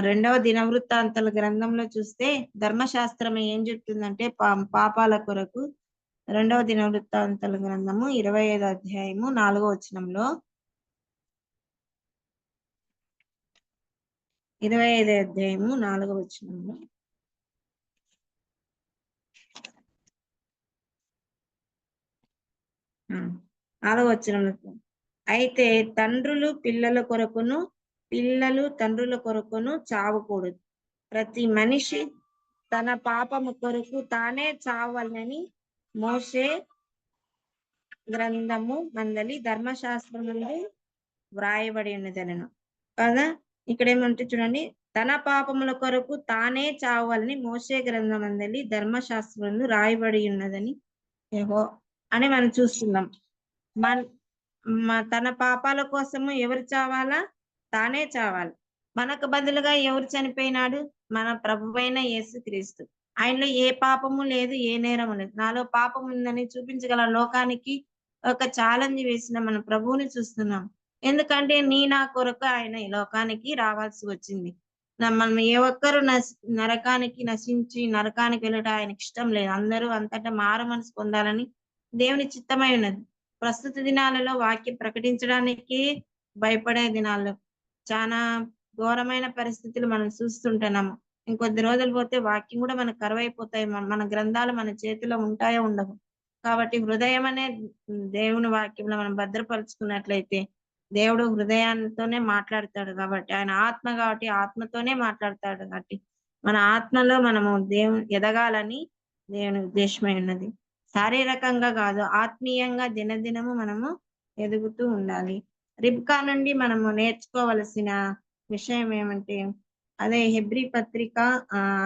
రెండవ దినవృత్తాంతాల గ్రంథంలో చూస్తే ధర్మశాస్త్రం ఏం చెప్తుందంటే పాపాల కొరకు రెండవ దినవృత్తాంతాల గ్రంథము 25 అధ్యాయము 4వ వచనంలో 25 అధ్యాయము 4వ వచనంలో 4వ వచనంలో అయితే తండ్రులు పిల్లల కొరకును పిల్లలు తండ్రుల కొరకును చావకూడదు. ప్రతి మనిషి తన పాపము కొరకు తానే చావాలని మోషే గ్రంథము మందలి ధర్మశాస్త్రం నుండి వ్రాయబడి ఉన్నదనను కదా. ఇక్కడ ఏమంటే చూడండి, తన పాపముల కొరకు తానే చావాలని మోషే గ్రంథం మందలి ధర్మశాస్త్రంలో రాయబడి ఉన్నదని ఏహో అని మనం చూస్తున్నాం. తన పాపాల కోసము ఎవరు చావాలా? తానే చావాలి. మనకు బదులుగా ఎవరు చనిపోయినాడు? మన ప్రభువైన యేసుక్రీస్తు. ఆయనలో ఏ పాపము లేదు, ఏ నేరము లేదు. నాలో పాపం ఉందని చూపించగల లోకానికి ఒక ఛాలెంజ్ వేసిన మన ప్రభువుని చూస్తున్నాం. ఎందుకంటే నా కొరకు ఆయన ఈ లోకానికి రావాల్సి వచ్చింది. మనం ఏ ఒక్కరు నరకానికి నశించి నరకానికి వెళ్ళటం ఆయనకి ఇష్టం లేదు. అందరూ అంతటా మారు మనసు పొందాలని దేవుని చిత్తమై ఉన్నది. ప్రస్తుత దినాలలో వాక్యం ప్రకటించడానికి భయపడే దినాల్లో చానా ఘోరమైన పరిస్థితులు మనం చూస్తుంటున్నాము. ఇంకొద్ది రోజులు పోతే వాక్యం కూడా మనకు కరువైపోతాయి. మన గ్రంథాలు మన చేతిలో ఉంటాయో ఉండవు. కాబట్టి హృదయం అనే దేవుని వాక్యంలో మనం భద్రపరుచుకున్నట్లయితే దేవుడు హృదయంతోనే మాట్లాడతాడు కాబట్టి ఆయన ఆత్మ కాబట్టి ఆత్మతోనే మాట్లాడతాడు కాబట్టి మన ఆత్మలో మనము ఎదగాలని దేవుని ఉద్దేశమై ఉన్నది. శారీరకంగా కాదు, ఆత్మీయంగా దినదినము మనము ఎదుగుతూ ఉండాలి. రిబ్కా నుండి మనము నేర్చుకోవలసిన విషయం ఏమంటే అదే హెబ్రీ పత్రిక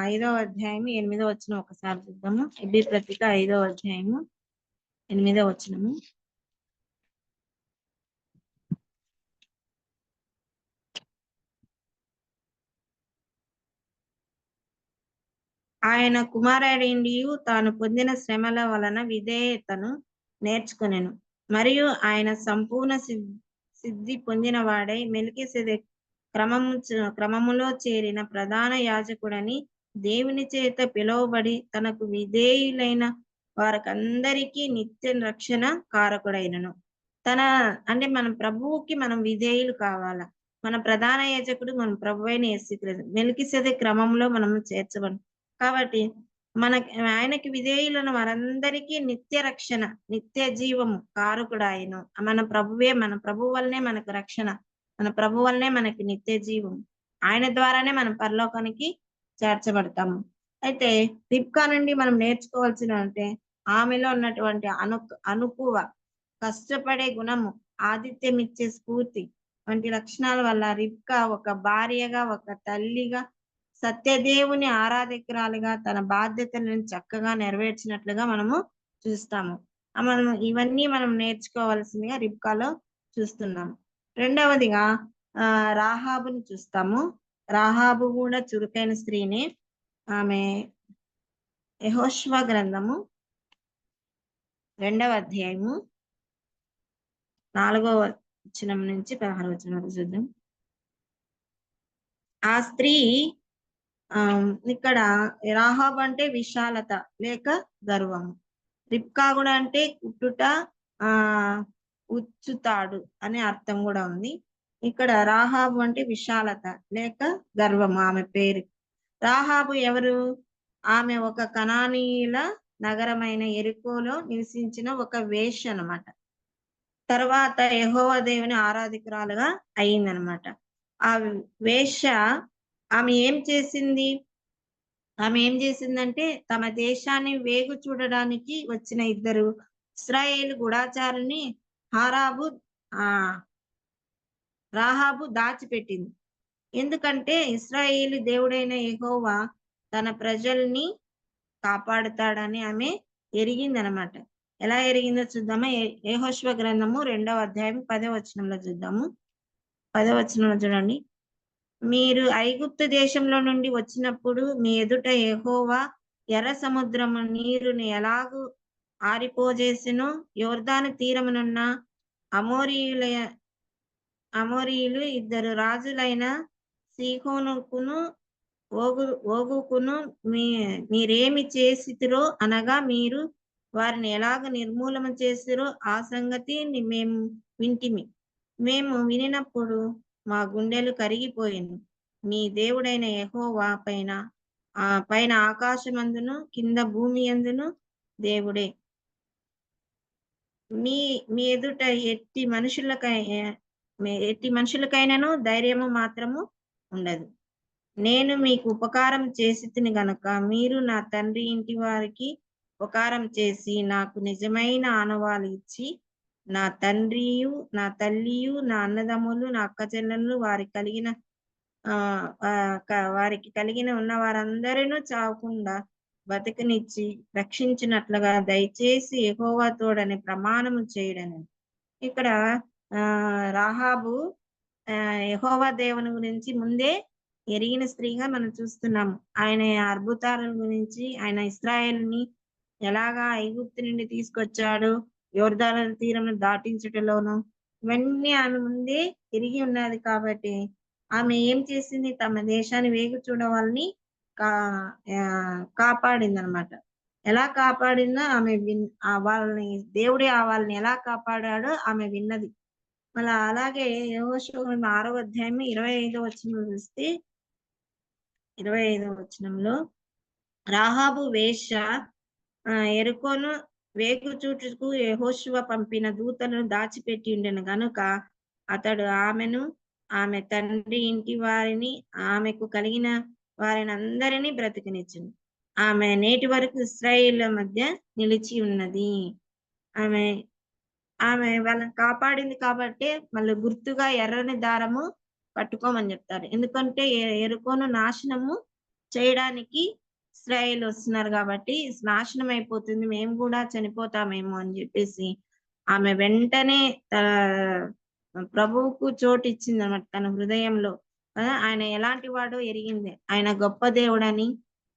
5వ అధ్యాయము 8వ వచనం ఒకసారి చూద్దాము. హెబ్రీ పత్రిక 5వ అధ్యాయము 8వ వచనము. ఆయన కుమారుడిండియు తాను పొందిన శ్రమల వలన విధేయతను నేర్చుకొనెను. మరియు ఆయన సంపూర్ణ సిద్ధి పొందిన వాడై మెల్కీసెదెకు క్రమములో చేరిన ప్రధాన యాజకుడని దేవుని చేత పిలువబడి తనకు విధేయులైన వారికందరికీ నిత్య రక్షణ కారకుడైనను. అంటే మన ప్రభువుకి మనం విధేయులు కావాలా. మన ప్రధాన యాజకుడు మన ప్రభువైన యేసుక్రీస్తు. మెల్కీసెదెకు క్రమంలో మనం చేర్చబడి కాబట్టి ఆయనకి విధేయులను వారందరికీ నిత్య రక్షణ, నిత్య జీవము కారకుడాయను. మన ప్రభు వల్లనే మనకు రక్షణ, మన ప్రభు వల్లనే మనకి నిత్య జీవం. ఆయన ద్వారానే మనం పరలోకానికి చేర్చబడతాము. అయితే రిబ్కా నుండి మనం నేర్చుకోవాల్సిన అంటే ఆమెలో ఉన్నటువంటి అనుకువ, కష్టపడే గుణము, ఆతిథ్యం ఇచ్చే స్ఫూర్తి వంటి లక్షణాల వల్ల రిబ్కా ఒక భార్యగా, ఒక తల్లిగా, సత్యదేవుని ఆరాధకురాలిగా తన బాధ్యతలను చక్కగా నెరవేర్చినట్లుగా మనము చూస్తాము. మనం ఇవన్నీ మనం నేర్చుకోవాల్సిందిగా రిబ్కాలో చూస్తున్నాము. రెండవదిగా రాహాబుని చూస్తాము. రాహాబు కూడా చురుకైన స్త్రీనే. ఆమె యెహోషువ గ్రంథము 2వ అధ్యాయము 4వ వచనం నుంచి 16వ వచనం వరకు చూద్దాం. ఆ స్త్రీ ఇక్కడ రాహాబు అంటే విశాలత లేక గర్వము. రిబ్కా కూడా అంటే కుట్టుట, ఉచ్చుతాడు అనే అర్థం కూడా ఉంది. ఇక్కడ రాహాబు అంటే విశాలత లేక గర్వము ఆమె పేరు. రాహాబు ఎవరు? ఆమె ఒక కనానీయుల నగరమైన యెరికోలో నివసించిన ఒక వేశ్య అన్నమాట. తర్వాత యెహోవా దేవుని ఆరాధకురాలుగా అయిందనమాట. ఆ వేశ్య ఆమె ఏం చేసిందంటే తమ దేశాన్ని వేగు చూడడానికి వచ్చిన ఇద్దరు ఇశ్రాయేలు గూఢచారుని రాహాబు దాచిపెట్టింది. ఎందుకంటే ఇశ్రాయేలు దేవుడైన యెహోవా తన ప్రజల్ని కాపాడుతాడని ఆమె ఎరిగిందనమాట. ఎలా ఎరిగిందో చూద్దామా. యెహోషువ గ్రంథము 2వ అధ్యాయం 10వ వచనంలో చూద్దాము. 10వ వచనంలో చూడండి. మీరు ఐగుప్తు దేశంలో నుండి వచ్చినప్పుడు మీ ఎదుట యెహోవా ఎర్ర సముద్రము నీరుని ఎలాగూ ఆరిపోజేసెనో యోర్దాను తీరమునున్న అమోరీయులు ఇద్దరు రాజులైన సీహోనుకును ఓగుకును మీరేమి చేసితిరో అనగా మీరు వారిని ఎలాగ నిర్మూలన చేసిరో ఆ సంగతి మేము వింటిమి. మేము వినినప్పుడు మా గుండెలు కరిగిపోయింది. మీ దేవుడైన యెహోవా పైన ఆకాశమందును కింద భూమి యందును దేవుడే. మీ ఎదుట ఎట్టి మనుషులకైనను ధైర్యము మాత్రము ఉండదు. నేను మీకు ఉపకారం చేసితిని గనుక మీరు నా తండ్రి ఇంటి వారికి ఉపకారం చేసి నాకు నిజమైన ఆనవాలు ఇచ్చి నా తండ్రియు, నా తల్లియు, నా అన్నదమ్ములు, నా అక్క చెల్లెళ్ళు వారికి కలిగిన ఉన్న వారందరినూ చావకుండా బతికనిచ్చి రక్షించినట్లుగా దయచేసి యెహోవా తోడని ప్రమాణము చేయడని. ఇక్కడ రాహాబు యెహోవా దేవుని గురించి ముందే ఎరిగిన స్త్రీగా మనం చూస్తున్నాము. ఆయన అద్భుతాల గురించి, ఆయన ఇశ్రాయేలుని ఎలాగా ఐగుప్తు నుండి తీసుకొచ్చాడు, యోర్దాను తీరం దాటించటంలోను ఇవన్నీ ఆమె ముందే ఎరిగి ఉన్నది. కాబట్టి ఆమె ఏం చేసింది? తమ దేశాన్ని వేగు చూడవాలని కాపాడింది అనమాట. ఎలా కాపాడిందో ఆమె వాళ్ళని దేవుడే వాళ్ళని ఎలా కాపాడాడో ఆమె విన్నది. మళ్ళీ అలాగే యెహోషువ 6వ అధ్యాయం 25వ వచనం చూస్తే 25వ వచనంలో రాహాబు వేశ్య యెరికోను వేగు చూచుటకు యెహోషువ పంపిన దూతలను దాచిపెట్టి ఉండెను గనుక అతడు ఆమెను, ఆమె తండ్రి ఇంటి వారిని, ఆమెకు కలిగిన వారిని అందరినీ బ్రతికనిచ్చును. ఆమె నేటి వరకు ఇశ్రాయేళ్ల మధ్య నిలిచి ఉన్నది. ఆమె వాళ్ళని కాపాడింది కాబట్టి మళ్ళీ గుర్తుగా ఎర్రని దారము పట్టుకోమని చెప్తారు. ఎందుకంటే యెరికోను నాశనము చేయడానికి ఇశ్రాయేలు వస్తున్నారు కాబట్టి నాశనం అయిపోతుంది, మేము కూడా చనిపోతామేమో అని చెప్పేసి ఆమె వెంటనే ప్రభువుకు చోటు ఇచ్చింది అన్నమాట తన హృదయంలో. ఆయన ఎలాంటి వాడో ఎరిగింది. ఆయన గొప్ప దేవుడని,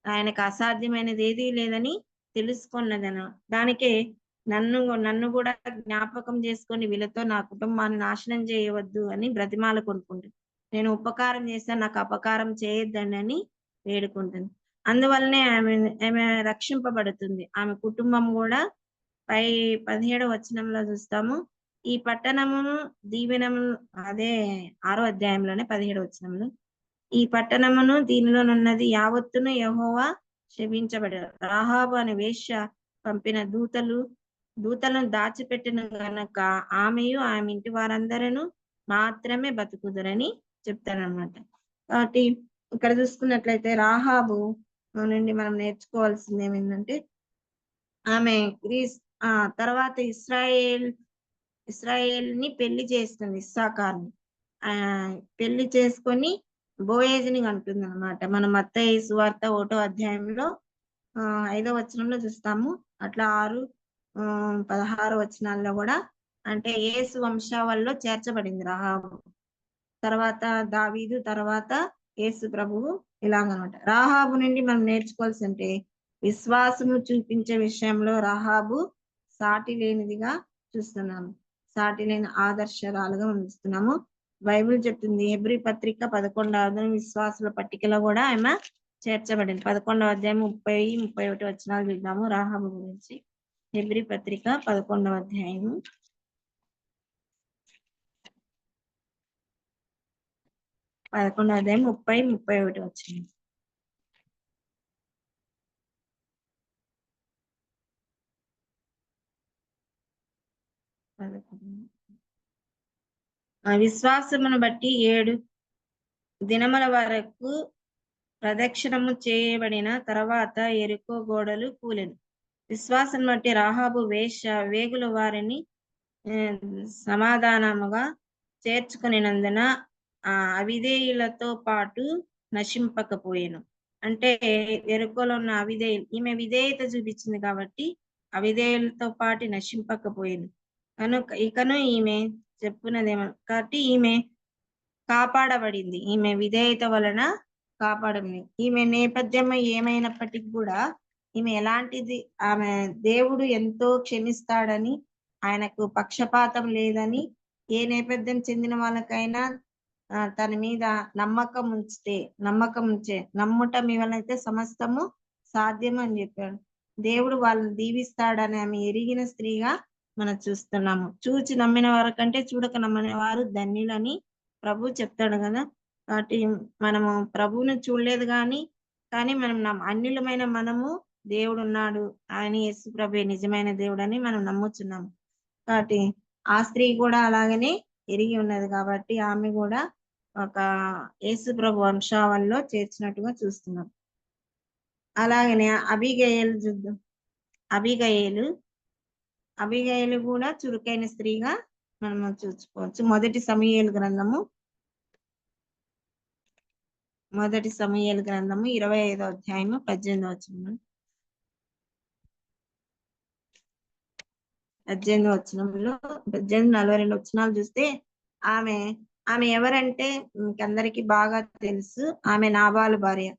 ఆయనకు అసాధ్యమైనది ఏదీ లేదని తెలుసుకున్నదన. దానికే నన్ను కూడా జ్ఞాపకం చేసుకొని వీళ్ళతో నా కుటుంబాన్ని నాశనం చేయవద్దు అని బ్రతిమాలుకొనుకుంటుంది. నేను ఉపకారం చేశాను నాకు అపకారం చేయొద్దనని వేడుకుంటుంది. అందువల్లనే ఆమె రక్షింపబడుతుంది. ఆమె కుటుంబం కూడా 17వ వచనంలో చూస్తాము. ఈ పట్టణమును దీవెనము అదే 6వ అధ్యాయంలోనే 17వ వచనంలో ఈ పట్టణమును దీనిలోనున్నది యావత్తును యెహోవా శపించబడెను. రాహాబు అనే వేశ్య పంపిన దూతలను దాచిపెట్టిన గనక ఆమెయు ఆమె ఇంటి వారందరూ మాత్రమే బతుకుదురని చెప్తారనమాట. కాబట్టి ఇక్కడ చూసుకున్నట్లయితే రాహాబు నుండి మనం నేర్చుకోవాల్సింది ఏమైందంటే ఆమె తర్వాత ఇస్రాయేల్‌ని పెళ్లి చేస్తుంది ఇస్సాకార్‌ని. పెళ్లి చేసుకొని బోయేజుని కంటుందన్నమాట. మనం మత్తయి సువార్త 1 అధ్యాయంలో 5వ వచనంలో చూస్తాము. అట్లా 6, 16 వచనాల్లో కూడా అంటే యేసు వంశావళిలో చేర్చబడింది రాహాబు. తర్వాత దావీదు, తర్వాత యేసు ప్రభువు ఇలాగనమాట. రాహాబు నుండి మనం నేర్చుకోవాల్సింటే విశ్వాసము చూపించే విషయంలో రాహాబు సాటి లేనిదిగా చూస్తున్నాము. సాటి లేని ఆదర్శరాలుగా ఉంచుతున్నాము. బైబిల్ చెప్తుంది హెబ్రీ పత్రిక 11వ అధ్యాయం విశ్వాసుల పట్టికలో కూడా ఆమె చేర్చబడింది. 11వ అధ్యాయం 30, 31 వచనాలు చూద్దాము రాహాబు గురించి. హెబ్రీ పత్రిక 11వ అధ్యాయము 30, 31 వచనం. విశ్వాసమును బట్టి 7 దినముల వరకు ప్రదక్షిణము చేయబడిన తర్వాత యెరికో గోడలు కూలెను. విశ్వాసం బట్టి రాహాబు వేశ్య వేగుల వారిని సమాధానముగా చేర్చుకునినందున అవిధేయులతో పాటు నశింపకపోయెను. అంటే యెరికోలో ఉన్న అవిధేయులు ఈమె విధేయత చూపించింది కాబట్టి అవిధేయులతో పాటు నశింపకపోయెను. ఇకను ఈమె చెప్పున్నదేమో కాబట్టి ఈమె కాపాడబడింది. ఈమె విధేయత వలన కాపాడబడింది. ఈమె నేపథ్యం ఏమైనప్పటికీ కూడా ఈమె ఎలాంటిది ఆమె దేవుడు ఎంతో క్షమిస్తాడని ఆయనకు పక్షపాతం లేదని ఏ నేపథ్యం చెందిన వాళ్ళకైనా తన మీద నమ్ముట మీ వలన అయితే సమస్తము సాధ్యము అని చెప్పాడు. దేవుడు వాళ్ళని దీవిస్తాడని ఆమె ఎరిగిన స్త్రీగా మనం చూస్తున్నాము. చూచి నమ్మిన వారి కంటే చూడక నమ్మిన వారు ధన్యులని ప్రభు చెప్తాడు కదా. కాబట్టి మనము ప్రభువుని చూడలేదు కానీ మనం అన్యులమైన మనము దేవుడు ఉన్నాడు ఆయన యేసు ప్రభు నిజమైన దేవుడు అని మనం నమ్ముచున్నాము. కాబట్టి ఆ స్త్రీ కూడా అలాగనే ఎరిగి ఉన్నది కాబట్టి ఆమె కూడా ఒక యేసు ప్రభు వంశావళిలో చేర్చినట్టుగా చూస్తున్నాం. అలాగనే అబీగయలు చూద్దాం. అబీగయలు కూడా చురుకైన స్త్రీగా మనం చూసుకోవచ్చు. మొదటి సమూయేలు గ్రంథము 25వ అధ్యాయము 18వ వచనం. 18వ వచనంలో 42 వచనాలు చూస్తే ఆమె ఎవరంటే మీకందరికి బాగా తెలుసు. ఆమె నాబాలు భార్య.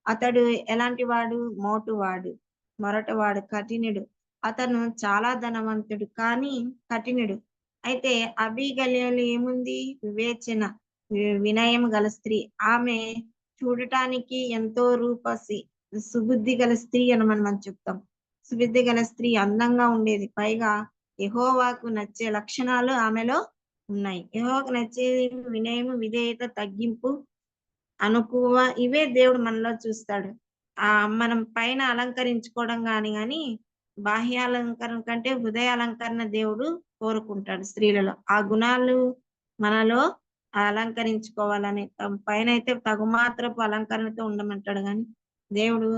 అతడు ఎలాంటి వాడు? మొరటవాడు, కఠినుడు. అతను చాలా ధనవంతుడు కానీ కఠినుడు. అయితే అబీగయలు ఏముంది? వివేచన, వినయం గల స్త్రీ. ఆమె చూడటానికి ఎంతో రూపసి, సుబుద్ధి గల స్త్రీ అని మనం చెప్తాం. సుబుద్ధి గల స్త్రీ అందంగా ఉండేది. పైగా యెహోవాకు నచ్చే లక్షణాలు ఆమెలో ఉన్నాయి. యెహోవాకు నచ్చేది వినయము, విధేయత, తగ్గింపు, అనుకువ. ఇవే దేవుడు మనలో చూస్తాడు. మనం పైన అలంకరించుకోవడం కానీ బాహ్య అలంకరణ కంటే హృదయ అలంకరణ దేవుడు కోరుకుంటాడు స్త్రీలలో. ఆ గుణాలు మనలో అలంకరించుకోవాలని పైన అయితే తగుమాత్రపు అలంకరణతో ఉండమంటాడు కానీ దేవుడు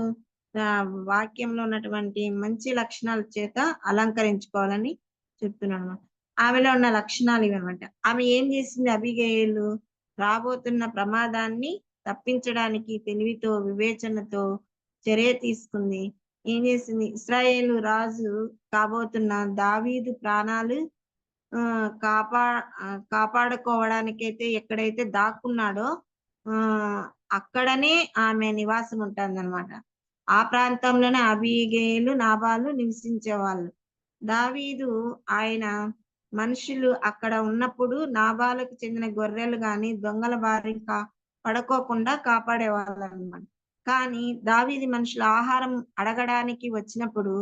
వాక్యంలో ఉన్నటువంటి మంచి లక్షణాల చేత అలంకరించుకోవాలని చెప్తున్నాడు. ఆమెలో ఉన్న లక్షణాలు ఇవన్నమాట. ఆమె ఏం చేసింది? అబీగయలు రాబోతున్న ప్రమాదాన్ని తప్పించడానికి తెలివితో, వివేచనతో చర్య తీసుకుంది. ఏం చేసింది? ఇశ్రాయేలు రాజు కాబోతున్న దావీదు ప్రాణాలు కాపాడుకోవడానికైతే ఎక్కడైతే దాక్కున్నాడో అక్కడనే ఆమె నివాసం ఉంటుందన్నమాట. ఆ ప్రాంతంలోనే అబీగయీలు, నాబాలు నివసించేవాళ్ళు. దావీదు ఆయన మనుషులు అక్కడ ఉన్నప్పుడు నాబాలుకు చెందిన గొర్రెలు గాని దొంగల బారిన పడుకోకుండా కాపాడేవాళ్ళనమాట. కానీ దావీదు మనుషులు ఆహారం అడగడానికి వచ్చినప్పుడు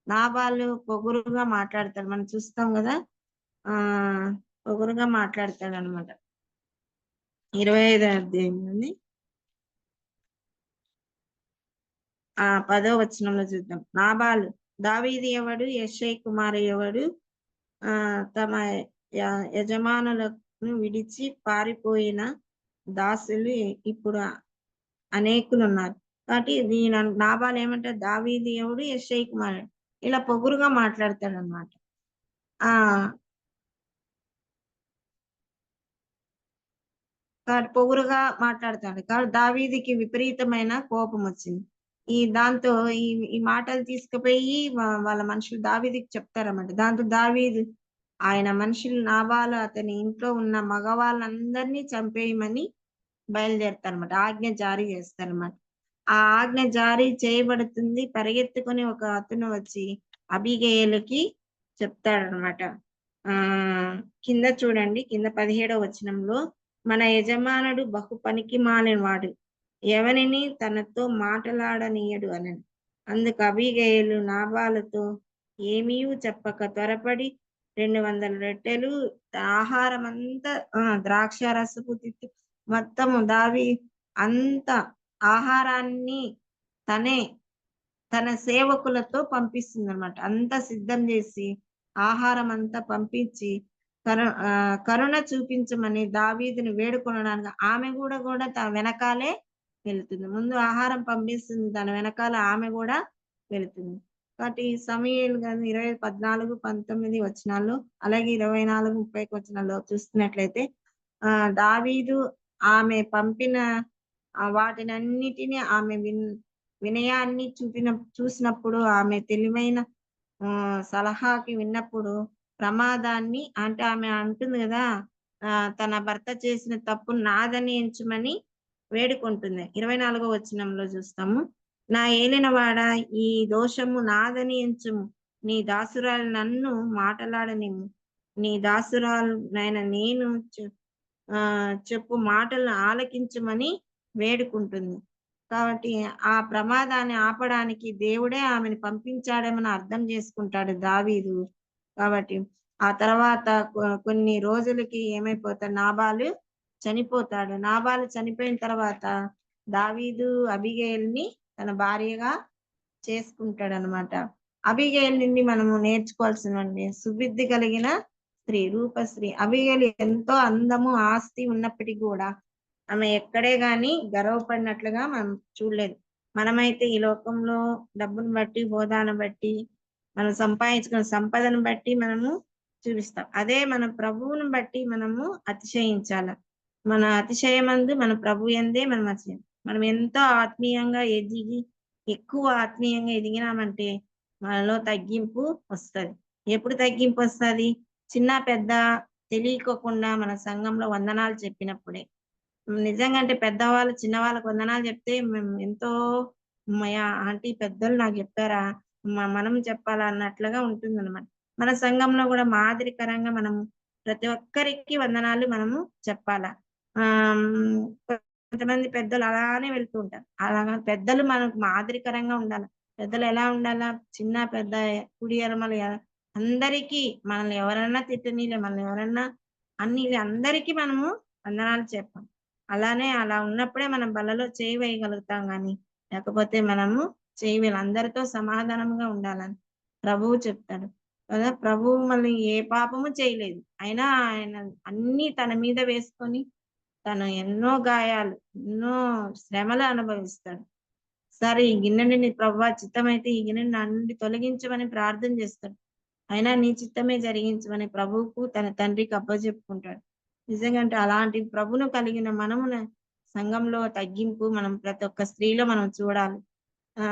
నాబాలు పొగురుగా మాట్లాడతాడు. మనం చూస్తాం గదా! పొగురుగా మాట్లాడతాడనమాట. 25 అధ్యాయంలోని 10వ వచనంలో చూద్దాం. నాబాలు దావీదు ఎవడు? యెషై కుమారు ఎవడు? తమ యజమానులను విడిచి పారిపోయిన దాసులు ఇప్పుడు అనేకులున్నారు. కాబట్టి నాబాలు ఏమంటారు? దావీదు ఎవడు? యెషై కుమారుడు. ఇలా పొగురుగా మాట్లాడతాడనమాట. ఆ! పొగురుగా మాట్లాడతాడు. కాబట్టి దావీదుకి విపరీతమైన కోపమొచ్చింది. దాంతో ఈ ఈ మాటలు తీసుకుపోయి వాళ్ళ మనుషులు దావీదుకి చెప్తారన్నమాట. దాంతో దావీదు ఆయన మనుషులు నాబాలు అతని ఇంట్లో ఉన్న మగవాళ్ళందరినీ చంపేయమని బయలుదేరుతారన్నమాట. ఆజ్ఞ జారీ చేస్తారన్నమాట. ఆ ఆజ్ఞ జారీ చేయబడుతుంది. పరిగెత్తుకొని ఒక అతను వచ్చి అబీగయీలుకి చెప్తాడన్నమాట. కింద చూడండి. కింద 17వ వచనంలో మన యజమానుడు బహు పనికిమాలినవాడు. ఎవరిని తనతో మాటలాడనీయడు అనెను. అందుకు అబీగయీలు నాబాలుతో ఏమీయూ చెప్పక త్వరపడి 200 రొట్టెలు ఆహారమంతా ద్రాక్షారసపు తిత్తి మొత్తము అంత ఆహారాన్ని తనే తన సేవకులతో పంపిస్తుందన్నమాట. అంతా సిద్ధం జేసి, ఆహారం అంతా పంపించి, కరుణ చూపించమని దావీదుని వేడుకొనడానికి ఆమె గూడా తన వెనకాలే వెళ్తుంది. ముందు ఆహారం పంపిస్తుంది. తన వెనకాల ఆమె గూడా వెళుతుంది. కాబట్టి సమూయేలు గ్రంథం 20, 14, 19 వచనాల్లో అలాగే 24, 30 వచనాల్లో చూస్తున్నట్లయితే దావీదు ఆమె పంపిన వాటినన్నిటిని ఆమె వినయాన్ని చూసినప్పుడు ఆమె తెలివైన సలహాకి విన్నప్పుడు ప్రమాదాన్ని అంటే ఆమె అంటుంది గదా! తన భర్త చేసిన తప్పు నాదని ఎంచమని వేడుకుంటుంది. 24వ వచనంలో చూస్తాము. నా ఏలినవాడా ఈ దోషము నాదని ఎంచుము. నీ దాసురాలు నన్ను మాటలాడనిమ్ము. నీ దాసురాలునైన నేను చెప్పు మాటలను ఆలకించమని వేడుకుంటుంది. కాబట్టి ఆ ప్రమాదాన్ని ఆపడానికి దేవుడే ఆమెను పంపించాడేమని అర్థం చేసుకుంటాడు దావీదు. కాబట్టి ఆ తర్వాత కొన్ని రోజులకి ఏమైపోతాడు నాబాలు చనిపోతాడు. నాబాలు చనిపోయిన తర్వాత దావీదు అబీగయీలుని తన భార్యగా చేసుకుంటాడనమాట. అబీగయీలు నుండి మనము నేర్చుకోవాల్సినవండి సుబుద్ధి కలిగిన స్త్రీ, రూపశ్రీ. అబీగయీలు ఎంతో అందము, ఆస్తి ఉన్నప్పటికి గూడా ఆమె ఎక్కడే గాని గర్వపడినట్లుగా మనం చూడలేదు. మనమైతే ఈ లోకంలో డబ్బును బట్టి, హోదాను బట్టి, మనం సంపాదించుకున్న సంపదను బట్టి మనము చూపిస్తాం. అదే మన ప్రభువును బట్టి మనము అతిశయించాల. మన అతిశయమందు మన ప్రభు యందే మనం అతిశయం. మనం ఎంతో ఆత్మీయంగా ఎదిగి, ఎక్కువ ఆత్మీయంగా ఎదిగినామంటే మనలో తగ్గింపు వస్తది. ఎప్పుడు తగ్గింపొస్తది? చిన్న, పెద్ద తెలియకోకుండా మన సంఘంలో వందనాలు చెప్పినప్పుడే. నిజంగా అంటే పెద్దవాళ్ళు చిన్నవాళ్ళకి వందనాలు చెప్తే మేము ఎంతో హమ్మయ్య! ఆంటీ పెద్దలు నాకు చెప్పారా? మనం చెప్పాలా అన్నట్లుగా ఉంటుందన్నమాట. మన సంఘంలో గూడా మాదిరికరంగా మనం ప్రతి ఒక్కరికి వందనాలు మనము చెప్పాలా. ఆహ్, హ్మ్. కొంతమంది పెద్దలు అలానే వెళ్తూ ఉంటారు. అలాగా పెద్దలు మనకు మాదిరికరంగా ఉండాల. పెద్దలు ఎలా ఉండాలా? చిన్న, పెద్ద, కుడి, ఎడమలు అందరికీ మనల్ని ఎవరన్నా తిట్టనీలే, మనల్ని ఎవరన్నా అన్నీలే అందరికీ మనము వందనాలు చెప్పాలి. అలా ఉన్నప్పుడే మనం బలలో చేయి వేయగలుగుతాం గానీ, లేకపోతే మనము చేయి వేయాలి. అందరితో సమాధానంగా ఉండాలని ప్రభువు చెప్తాడు కదా! ప్రభువు మళ్ళీ ఏ పాపము చేయలేదు. అయినా ఆయన అన్నీ తన మీద వేసుకొని, తను ఎన్నో గాయాలు, ఎన్నో శ్రమలు అనుభవిస్తాడు. సరే ఈ గిన్నెని నీ ప్రభువా చిత్తమైతే ఈ గిన్నెని నా నుండి తొలగించమని ప్రార్థన చేస్తాడు. అయినా నీ చిత్తమే జరిగించమని ప్రభువుకు తన తండ్రికి అప్పజెప్పుకుంటాడు. నిజంగా అంటే అలాంటి ప్రభువును కలిగిన మనమున సంఘంలో తగ్గింపు మనం ప్రతి ఒక్క స్త్రీలో మనం చూడాలి.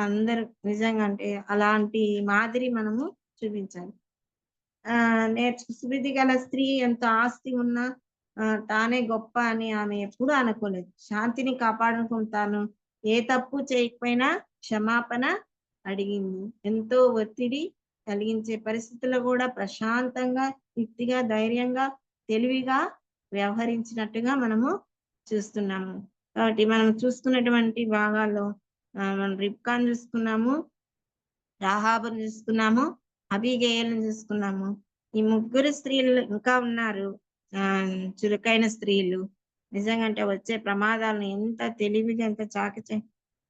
అందరూ నిజంగా అంటే అలాంటి మాదిరి మనము చూపించాలి. సుబుద్ధి గల స్త్రీ ఎంత ఆస్తి ఉన్నా తానే గొప్ప అని ఆమె ఎప్పుడూ అనుకోలేదు. శాంతిని కాపాడుకుంటాను. ఏ తప్పు చేయకపోయినా క్షమాపణ అడిగింది. ఎంతో ఒత్తిడి కలిగించే పరిస్థితుల్లో గూడా ప్రశాంతంగా, యుక్తిగా, ధైర్యంగా, తెలివిగా వ్యవహరించినట్టుగా మనము చూస్తున్నాము. కాబట్టి మనం చూస్తున్నటువంటి భాగాల్లో మనం రిబ్కాను చూసుకున్నాము, రాహాబుని చూసుకున్నాము, అబీగయీలుని చూసుకున్నాము. ఈ ముగ్గురు స్త్రీలు ఇంకా ఉన్నారు. చురుకైన స్త్రీలు. నిజంగా అంటే వచ్చే ప్రమాదాలను ఎంత తెలివిగా, ఎంత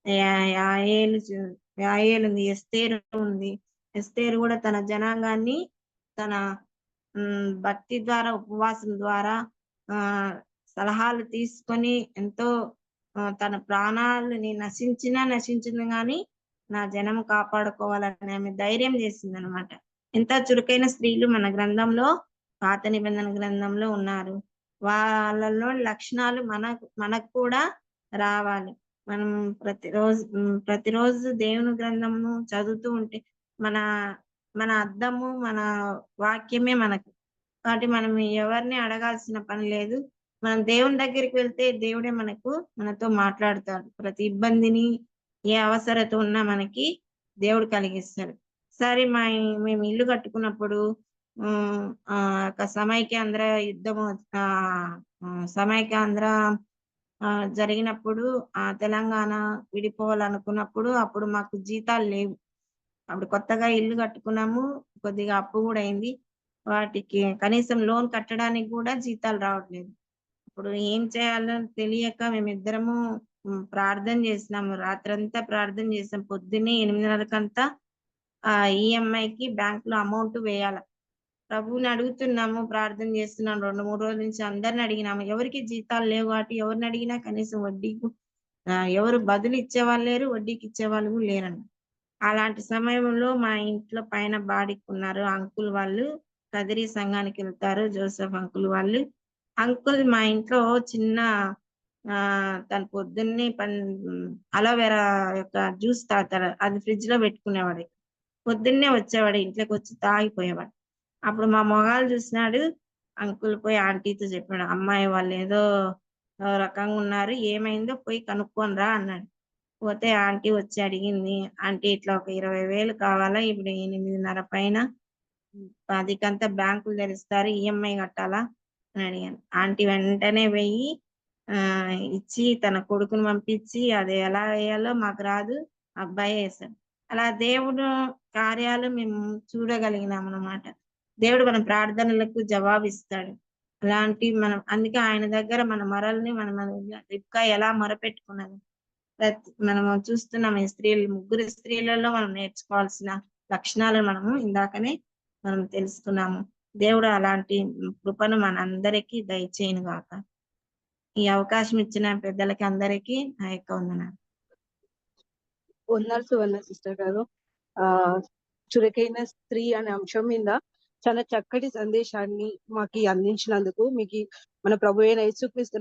యా యాయేలు చు యాయేలుంది, ఎస్తేరు ఉంది. ఎస్తేరు గూడా తన జనాంగాన్ని తన భక్తి ద్వారా, ఉపవాసం ద్వారా సలహాలు తీసుకొని ఎంతో తన ప్రాణాలని నశించింది గానీ, నా జనం కాపాడుకోవాలని ఆమె ధైర్యం జేసిందనమాట. ఎంత చురుకైన స్త్రీలు మన గ్రంథంలో, పాత నిబంధన గ్రంథంలో ఉన్నారు. వాళ్ళలో లక్షణాలు మనకు కూడా రావాలి. మనం ప్రతిరోజు దేవుని గ్రంథము చదువుతూ ఉంటే మన మన అద్దము, మన వాక్యమే మనకు. కాబట్టి మనం ఎవరిని అడగాల్సిన పని లేదు. మనం దేవుని దగ్గరికి వెళ్తే దేవుడే మనతో మాట్లాడతాడు. ప్రతి ఇబ్బందిని, ఏ అవసరత ఉన్నా మనకి దేవుడు కలిగిస్తాడు. సరే మేము ఇల్లు కట్టుకున్నప్పుడు సమైక్యాంధ్ర యుద్ధము సమైక్యాంధ్ర జరిగినప్పుడు తెలంగాణ విడిపోవాలనుకున్నప్పుడు అప్పుడు మాకు జీతాలు లేవు. అప్పుడు కొత్తగా ఇల్లు కట్టుకున్నాము. కొద్దిగా అప్పు గూడా అయింది. వాటికి కనీసం లోన్ కట్టడానికి గూడా జీతాలు రావట్లేదు. ఇప్పుడు ఏం చేయాలో తెలియక మేమిద్దరము ప్రార్థన చేసినాము. రాత్రంతా ప్రార్థన చేసాం. పొద్దున్నే 8:30కంతా ఈఎంఐకి బ్యాంక్‌లో అమౌంట్ వేయాల. ప్రభువుని అడుగుతున్నాము, ప్రార్థన చేస్తున్నాం. 2, 3 రోజుల నుంచి అందరిని అడిగినాము. ఎవరికీ జీతాలు లేవు కాబట్టి ఎవరిని అడిగినా కనీసం వడ్డీకి ఎవరు బదులు ఇచ్చేవాళ్ళు లేరు. వడ్డీకి ఇచ్చేవాళ్ళు కూడా లేరండి. అలాంటి సమయంలో మా ఇంట్లో పైన బాడిక్కున్నారు అంకుల్ వాళ్ళు. కదిరి సంఘానికెళ్తారు. జోసెఫ్ అంకుల్ వాళ్ళు. అంకుల్ మా ఇంట్లో చిన్న తను పొద్దున్నే అలోవెరా యొక్క జ్యూస్ తాగుతారు. అది ఫ్రిడ్జ్‌లో పెట్టుకునేవాడు. పొద్దున్నే వచ్చేవాడు. ఇంట్లోకొచ్చి తాగిపోయేవాడు. అప్పుడు మా మొగాలు చూసినాడు. అంకుల్ పోయి ఆంటీతో చెప్పాడు. అమ్మాయి వాళ్ళేదో రకంగా ఉన్నారు. ఏమైందో పోయి కనుక్కొని రా అన్నాడు. పోతే ఆంటీ వచ్చి అడిగింది. ఆంటీ ఇట్లా ఒక 20,000 కావాలా? ఇప్పుడు 8:30 పైన 10కంతా బ్యాంకులు తెరుస్తారు. ఈఎంఐ కట్టాలా? అని అడిగాను. ఆంటీ వెంటనే వెయ్యి ఇచ్చి తన కొడుకుని పంపించి అది ఎలా వేయాలో మాకు రాదు. అబ్బాయే ఏసాడు. అలా దేవుడు కార్యాలు మేము చూడగలిగినామనమాట. దేవుడు మన ప్రార్థనలకు జవాబిస్తాడు. అందుకే ఆయన దగ్గర మన మొరల్ని రిబ్కా ఎలా మొరపెట్టుకున్నది. మనము చూస్తున్నాం ఈ ముగ్గురు స్త్రీలలో మనం నేర్చుకోవాల్సిన లక్షణాలు ఇందాకనే మనం తెలుసుకున్నాము. దేవుడు అలాంటి కృపను మనందరికీ దయచేయును గాక. ఈ అవకాశం ఇచ్చిన పెద్దలకి అందరికీ నా యొక్క వందనాలు. వందనాలు సువర్ణ సిస్టర్ గారు. చురుకైన స్త్రీ అనే అంశం మీద చాలా చక్కటి సందేశాన్ని మాకు అందించినందుకు మీకు మన ప్రభువైన యేసుక్రీస్తు